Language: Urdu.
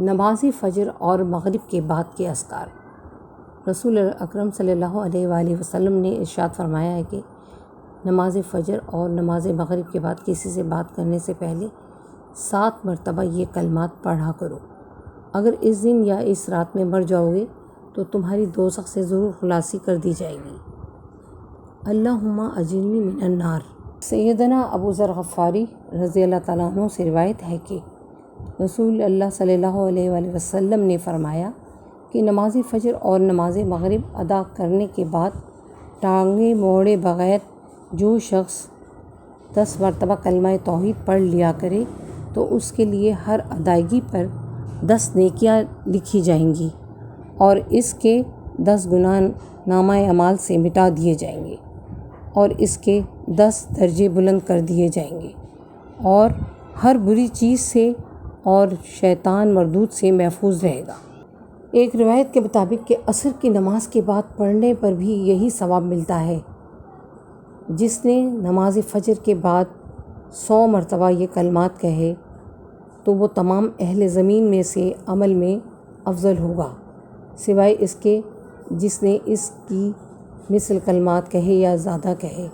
نماز فجر اور مغرب کے بعد کے اذکار۔ رسول اکرم صلی اللہ علیہ وآلہ وسلم نے ارشاد فرمایا ہے کہ نماز فجر اور نماز مغرب کے بعد کسی سے بات کرنے سے پہلے 7 مرتبہ یہ کلمات پڑھا کرو۔ اگر اس دن یا اس رات میں مر جاؤ گے تو تمہاری دوزخ سے ضرور خلاصی کر دی جائے گی۔ اللہم اجرنی من النار۔ سیدنا ابو ذر غفاری رضی اللہ تعالیٰ عنہ سے روایت ہے کہ رسول اللہ صلی اللہ علیہ وآلہ وسلم نے فرمایا کہ نماز فجر اور نماز مغرب ادا کرنے کے بعد ٹانگیں موڑے بغیر جو شخص 10 مرتبہ کلمہ توحید پڑھ لیا کرے تو اس کے لیے ہر ادائیگی پر 10 نیکیاں لکھی جائیں گی اور اس کے 10 گناہ نامہ اعمال سے مٹا دیے جائیں گے اور اس کے 10 درجے بلند کر دیے جائیں گے اور ہر بری چیز سے اور شیطان مردود سے محفوظ رہے گا۔ ایک روایت کے مطابق کہ عصر کی نماز کے بعد پڑھنے پر بھی یہی ثواب ملتا ہے۔ جس نے نماز فجر کے بعد 100 مرتبہ یہ کلمات کہے تو وہ تمام اہل زمین میں سے عمل میں افضل ہوگا، سوائے اس کے جس نے اس کی مثل کلمات کہے یا زیادہ کہے۔